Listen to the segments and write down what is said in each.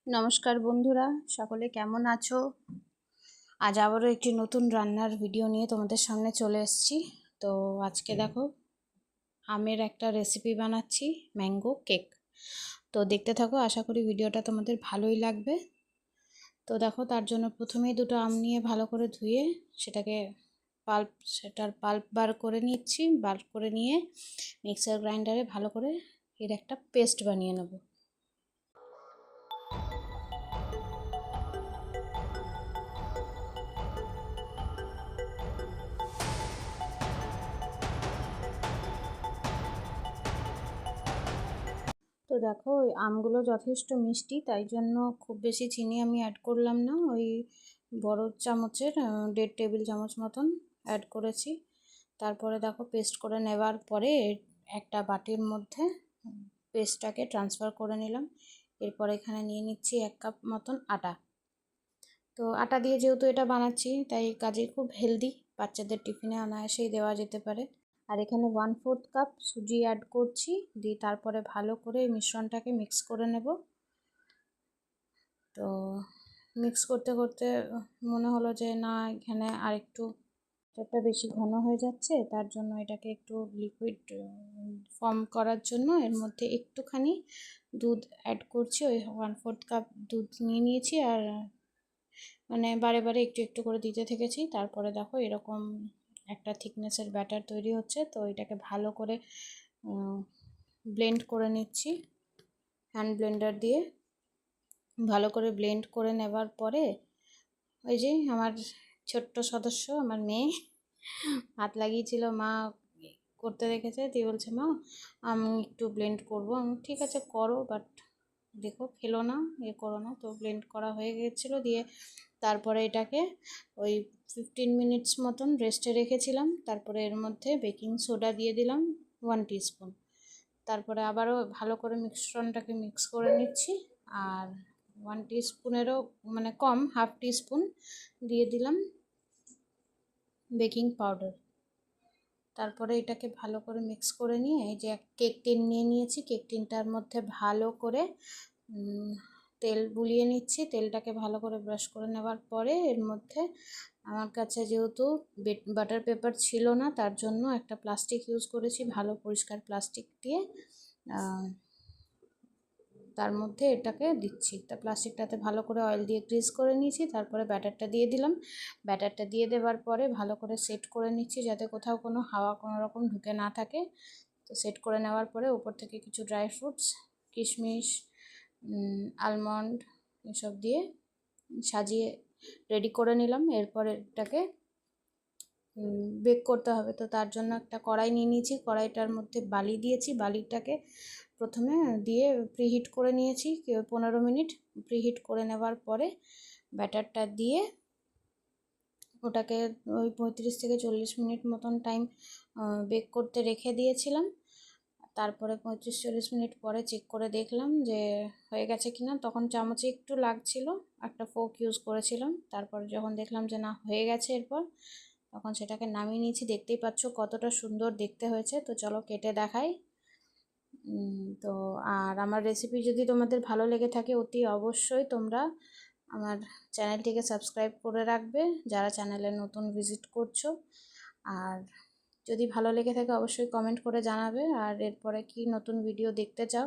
নমস্কার বন্ধুরা, সকলে কেমন আছো? আজ আবারও একটি নতুন রান্নার ভিডিও নিয়ে তোমাদের সামনে চলে এসেছি। তো আজকে দেখো আমের একটা রেসিপি বানাচ্ছি, ম্যাঙ্গো কেক। তো দেখতে থাকো, আশা করি ভিডিওটা তোমাদের ভালোই লাগবে। তো দেখো, তার জন্য প্রথমেই দুটো আম নিয়ে ভালো করে ধুয়ে সেটার পাল্প বার করে নিচ্ছি। বার করে নিয়ে মিক্সার গ্রাইন্ডারে ভালো করে এর একটা পেস্ট বানিয়ে নেব। তো দেখো, ওই আমগুলো যথেষ্ট মিষ্টি, তাই জন্য খুব বেশি চিনি আমি অ্যাড করলাম না। ওই বড় চামচের 1.5 টেবিল চামচ মতন অ্যাড করেছি। তারপরে দেখো, পেস্ট করে নেওয়ার পরে একটা বাটির মধ্যে পেস্টটাকে ট্রান্সফার করে নিলাম। এরপর এখানে নিয়ে নিচ্ছি 1 কাপ মতন আটা। তো আটা দিয়ে যেহেতু এটা বানাচ্ছি, তাই কাজে খুব হেলদি, বাচ্চাদের টিফিনে অনায়াসেই দেওয়া যেতে পারে। আর এখানে 1/4 কাপ সুজি অ্যাড করছি, দিয়ে তারপরে ভালো করে মিশ্রণটাকে মিক্স করে নেব। তো মিক্স করতে করতে মনে হলো যে না, এখানে আর একটু একটা বেশি ঘন হয়ে যাচ্ছে, তার জন্য এটাকে একটু লিকুইড ফর্ম করার জন্য এর মধ্যে একটুখানি দুধ অ্যাড করছি। ওই 1/4 কাপ দুধ নিয়ে নিয়েছি, আর মানে বারে বারে একটু একটু করে দিতে থেকেছি। তারপরে দেখো এরকম একটা থিকনেসের ব্যাটার তৈরি হচ্ছে। তো এটাকে ভালো করে ব্লেন্ড করে নিচ্ছি হ্যান্ড ব্লেন্ডার দিয়ে। ভালো করে ব্লেন্ড করে নেবার পরে ওই যে আমার ছোট্ট সদস্য, আমার মেয়ে হাত লাগিয়েছিল, মা করতে দেখেছে, দিয়ে বলছে মা আমি একটু ব্লেন্ড করবো। আমি ঠিক আছে করো, বাট দেখো ফেলো না, করো না। তো ব্লেন্ড করা হয়ে গেছিলো, দিয়ে তারপরে এটাকে ওই 15 মিনিটস মতন রেস্টে রেখেছিলাম। তারপরে এর মধ্যে বেকিং সোডা দিয়ে দিলাম 1 টিস্পুন। তারপরে আবারও ভালো করে মিশ্রণটাকে মিক্স করে নিচ্ছি। আর 1 টিস্পুনেরও মানে কম, 1/2 টিস্পুন দিয়ে দিলাম বেকিং পাউডার। তারপরে এটাকে ভালো করে মিক্স করে নিয়ে এই যে কেক টিন নিয়ে নিয়েছি, কেক টিনটার মধ্যে ভালো করে তেল বুলিয়ে নিচ্ছি। তেলটাকে ভালো করে ব্রাশ করে নেওয়ার পরে এর মধ্যে আমার কাছে যেহেতু বাটার পেপার ছিল না, তার জন্য একটা প্লাস্টিক ইউজ করেছি, ভালো পরিষ্কার প্লাস্টিক দিয়ে তার মধ্যে এটাকে দিচ্ছি। তা প্লাস্টিকটাতে ভালো করে অয়েল দিয়ে গ্রিস করে নিয়েছি। তারপরে ব্যাটারটা দিয়ে দিলাম। ব্যাটারটা দিয়ে দেওয়ার পরে ভালো করে সেট করে নিচ্ছি, যাতে কোথাও কোনো হাওয়া কোনো রকম ঢুকে না থাকে। তো সেট করে নেওয়ার পরে উপর থেকে কিছু ড্রাই ফ্রুটস, কিশমিশ, আলমন্ড এসব দিয়ে সাজিয়ে রেডি করে নিলাম। এরপর এটাকে বেক করতে হবে। তো তার জন্য একটা কড়াই নিয়ে নিয়েছি, কড়াইটার মধ্যে বালি দিয়েছি। বালিটাকে প্রথমে দিয়ে প্রিহিট করে নিয়েছি 15 মিনিট। প্রিহিট করে নেওয়ার পরে ব্যাটারটা দিয়ে ওটাকে ওই 35 থেকে 40 মিনিট মতন টাইম বেক করতে রেখে দিয়েছিলাম। তারপরে 35-40 মিনিট পরে চেক করে দেখলাম যে হয়ে গেছে কিনা। তখন চামচে একটু লাগছিল, একটা ফোর্ক ইউজ করেছিলাম। তারপর যখন দেখলাম যে না হয়ে গেছে, এরপর তখন সেটাকে নামিয়ে নিয়েছি। দেখতেই পাচ্ছ কতটা সুন্দর দেখতে হয়েছে। তো চলো কেটে দেখাই। তো আর আমার রেসিপি যদি তোমাদের ভালো লেগে থাকে, অতি অবশ্যই তোমরা আমার চ্যানেলটিকে সাবস্ক্রাইব করে রাখবে, যারা চ্যানেলে নতুন ভিজিট করছো। আর যদি ভালো লেগে থাকে অবশ্যই কমেন্ট করে জানাবে। আর এরপরে কি নতুন ভিডিও দেখতে চাও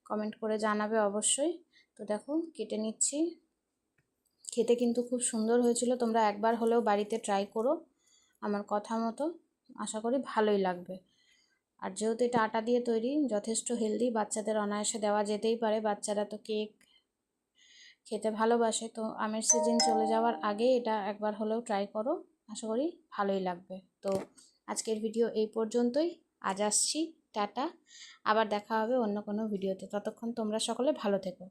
কমেন্ট করে জানাবে অবশ্যই। তো দেখো কেটে নিচ্ছি। খেতে কিন্তু খুব সুন্দর হয়েছিল, তোমরা একবার হলেও বাড়িতে ট্রাই করো আমার কথা মতো, আশা করি ভালোই লাগবে। আর যেহেতু এটা আটা দিয়ে তৈরি, যথেষ্ট হেলদি, বাচ্চাদের অনায়াসে দেওয়া যেতেই পারে। বাচ্চারা তো কেক খেতে ভালোবাসে। তো আমের সিজন চলে যাওয়ার আগে এটা একবার হলেও ট্রাই করো, আশা করি ভালোই লাগবে। তো আজকের ভিডিও এই পর্যন্তই। আজ আসছি, টাটা। আবার দেখা হবে অন্য কোনো ভিডিওতে। ততক্ষণ তোমরা সকলে ভালো থেকো।